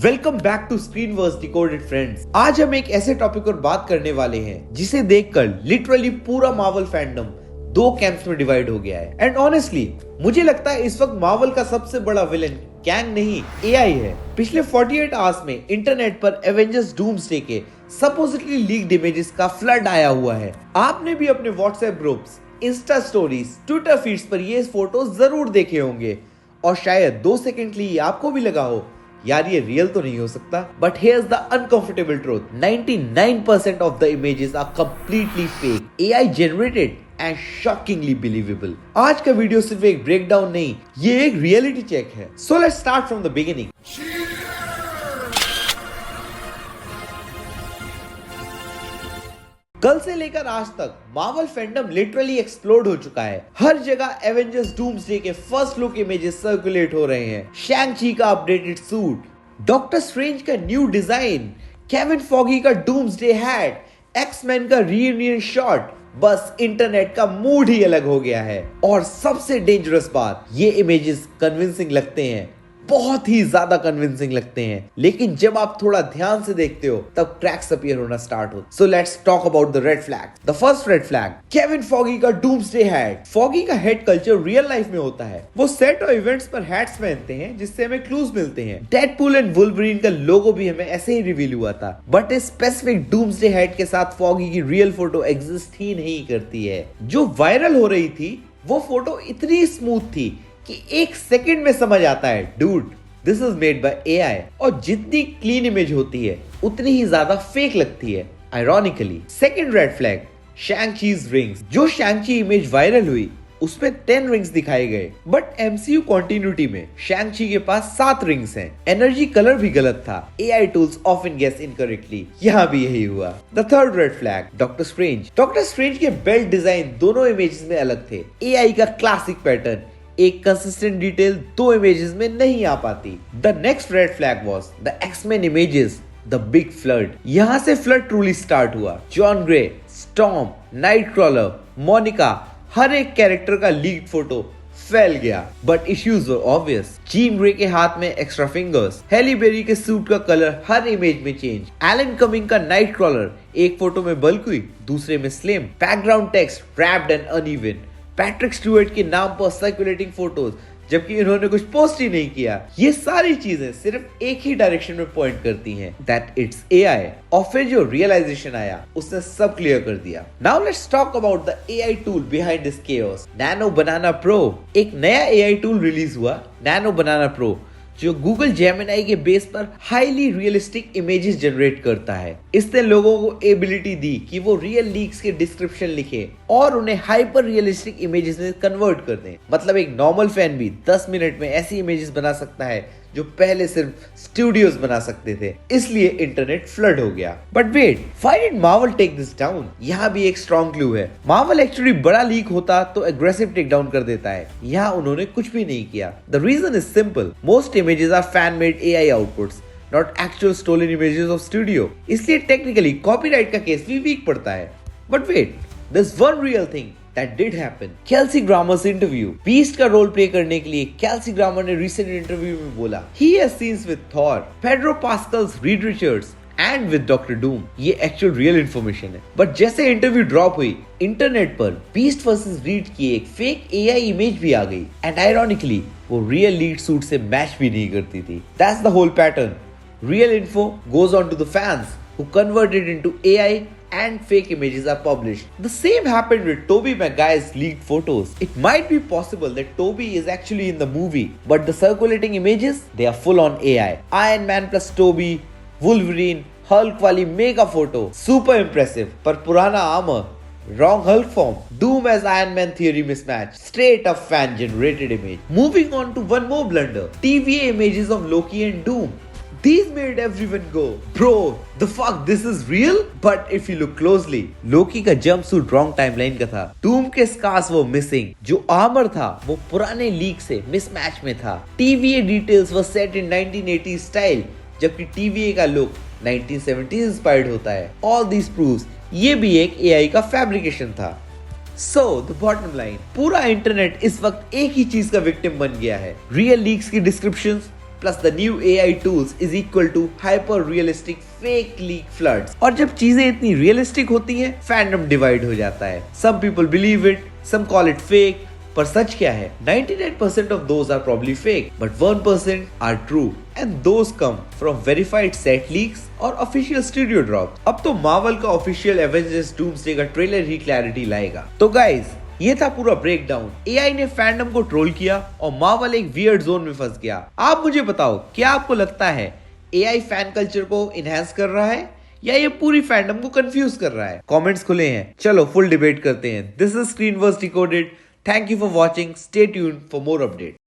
Welcome back to screen verse decoded friends. आज हम एक ऐसे टॉपिक पर बात करने वाले हैं जिसे देखकर लिटरली पूरा मार्वल फैंडम दो कैंप्स में डिवाइड हो गया है। एंड ऑनेस्टली मुझे लगता है इस वक्त मार्वल का सबसे बड़ा विलन कैंग नहीं एआई है। पिछले 48 आवर्स में इंटरनेट पर एवेंजर्स डूम्सडे के सपोजिटली लीक्ड इमेजेस का फ्लड आया हुआ है। आपने भी अपने WhatsApp groups, Insta stories, Twitter feeds पर ये फोटो जरूर देखे होंगे और शायद 2 सेकंड के लिए आपको भी लगा हो यार ये रियल तो नहीं हो सकता। But here's the uncomfortable truth, 99% of the images are completely fake, AI generated and shockingly believable. आज का वीडियो सिर्फ एक ब्रेकडाउन नहीं, ये एक रियलिटी चेक है। So let's start from the beginning. कल से लेकर आज तक मार्वल फैंडम लिटरली एक्सप्लोड हो चुका है। हर जगह एवेंजर्स डूम्सडे के फर्स्ट लुक इमेजेस सर्कुलेट हो रहे हैं। शैंग-ची का अपडेटेड सूट, डॉक्टर स्ट्रेंज का न्यू डिजाइन, केविन फॉगी का डूम्सडे हैट, एक्स-मैन का रीयूनियन शॉट। बस इंटरनेट का मूड ही अलग हो गया है। और सबसे डेंजरस बात, ये इमेजेस कन्विंसिंग लगते हैं, बहुत ही ज्यादा कन्विंसिंग लगते हैं, लेकिन जब आप थोड़ा ध्यान से देखते हो तब क्रैक्स अपीयर होना स्टार्ट हो। So let's talk about the red flag. The first red flag, Kevin foggy का डूम्सडे हैट। फॉगी का हेड कल्चर रियल लाइफ में होता है। वो सेट और इवेंट्स पर हैट्स पहनते हैं जिससे हमें क्लूज मिलते हैं। डेडपूल एंड वुल्वरीन का लोगो भी हमें ऐसे ही रिवील हुआ था। बट इस स्पेसिफिक डूम्सडे हैट के साथ फॉगी की रियल फोटो एग्जिस्ट ही नहीं करती है। जो वायरल हो रही थी वो फोटो इतनी स्मूथ थी कि 1 सेकंड में समझ आता है dude this is made by AI. और जितनी क्लीन इमेज होती है उतनी ही ज्यादा फेक लगती है ironically. Second red flag, Shang-Chi's rings. जो शैंग-ची इमेज वायरल हुई उसमें 10 रिंग्स दिखाए गए, बट एमसीयू कंटिन्यूटी में शैंग-ची के पास 7 रिंग्स हैं। एनर्जी कलर भी गलत था। AI tools often guess incorrectly, यहाँ भी यही हुआ। The third red flag, Doctor Strange. Doctor Strange के बेल्ट डिजाइन दोनों इमेजेस में अलग थे। एआई का क्लासिक पैटर्न, एक कंसिस्टेंट डिटेल 2 इमेजेस में नहीं आ पाती। The next red flag was the X-Men images, the big flood. यहां से फ्लड ट्रूली स्टार्ट हुआ। John grey, storm, Nightcrawler, Monika, हर एक कैरेक्टर का लीक्ड फोटो फैल गया। But issues were obvious. Jean Grey के हाथ में एक्स्ट्रा फिंगर्स, हेली बेरी के सूट का कलर हर इमेज में चेंज, एलन कमिंग का नाइटक्रॉलर एक फोटो में बल्कि दूसरे में slim, background text wrapped and uneven, Patrick Stuart के नाम पर सर्कुलेटिंग फोटोज जबकि इन्होंने कुछ पोस्ट ही नहीं किया। ये सारी चीजें सिर्फ एक ही डायरेक्शन में पॉइंट करती हैं, दैट इट्स एआई। और फिर जो रियलाइजेशन आया उसने सब क्लियर कर दिया। Now let's talk about the AI tool behind this chaos, nano banana pro. एक नया एआई टूल रिलीज हुआ, नैनो बनाना प्रो, जो गूगल जेमिनी के बेस पर हाईली रियलिस्टिक इमेजेस जनरेट करता है। इसने लोगों को एबिलिटी दी कि वो रियल लीक्स के डिस्क्रिप्शन लिखे और उन्हें हाइपर रियलिस्टिक इमेजेस में कन्वर्ट कर दें। मतलब एक नॉर्मल फैन भी 10 मिनट में ऐसी इमेजेस बना सकता है जो पहले सिर्फ स्टूडियोज बना सकते थे। इसलिए इंटरनेट फ्लड हो गया। But wait, why did Marvel take this down? यहाँ भी एक स्ट्रॉन्ग क्लू है। मार्वल एक्चुअली बड़ा लीक होता तो एग्रेसिव टेक डाउन कर देता है। यहाँ उन्होंने कुछ भी नहीं किया। The reason is simple, most images are fan made AI outputs, not actual stolen images of studio. इसलिए टेक्निकली कॉपीराइट का केस भी वीक पड़ता है। But wait, there is one real thing that did happen. Kelsey Grammer's interview. Beast का role play करने के लिए Kelsey Grammer ने recent interview में बोला he has scenes with Thor, Pedro Pascal's Reed Richards and with Dr. Doom. ये actual real information है। But जैसे इंटरव्यू ड्रॉप हुई, इंटरनेट पर Beast वर्सेस Reed की एक फेक AI इमेज भी आ गई एंड ironically वो रियल लीड सूट से मैच भी नहीं करती थी। That's the whole pattern. Real info goes on to the fans who convert it into AI and fake images are published. The same happened with Tobey Maguire's leaked photos. It might be possible that Tobey is actually in the movie, but the circulating images, they are full on AI. Iron Man plus Tobey, Wolverine, Hulk वाली mega photo, super impressive, पर पुराना armor, wrong Hulk form, Doom as Iron Man theory mismatch, straight up fan generated image. Moving on to one more blunder, TVA images of Loki and Doom. These made everyone go, bro, the fuck, this is real? But if you look closely, Loki का jumpsuit wrong timeline का था, Doom के scars were missing, जो armor था वो पुराने leak से mismatch में था, TVA details were set in 1980s style, जबकि TVA का look 1970s inspired होता है। All these proves ये भी एक AI का fabrication था। So the bottom line, पूरा इंटरनेट इस वक्त एक ही चीज का विक्टिम बन गया है, रियल लीक्स की descriptions, plus the new AI tools is equal to hyper realistic fake leak floods. और जब चीजें इतनी रियलिस्टिक होती हैं, फैंडम डिवाइड हो जाता है. Some people believe it, some call it fake. पर सच क्या है? 99% of those are probably fake, but 1% are true, and those come from verified set leaks और official studio drops. अब तो मार्वल का ऑफिशियल एवेंजर्स डूम्सडे का ट्रेलर ही clarity लाएगा. तो गाइज, ये था पूरा ब्रेकडाउन. एआई ने फैंडम को ट्रोल किया और मार्वल एक वियर्ड जोन में फंस गया. आप मुझे बताओ, क्या आपको लगता है एआई फैन कल्चर को इनहैंस कर रहा है या ये पूरी फैंडम को कंफ्यूज कर रहा है? कमेंट्स खुले हैं, चलो फुल डिबेट करते हैं. This is Screenverse decoded. Thank you for watching. Stay tuned for more updates.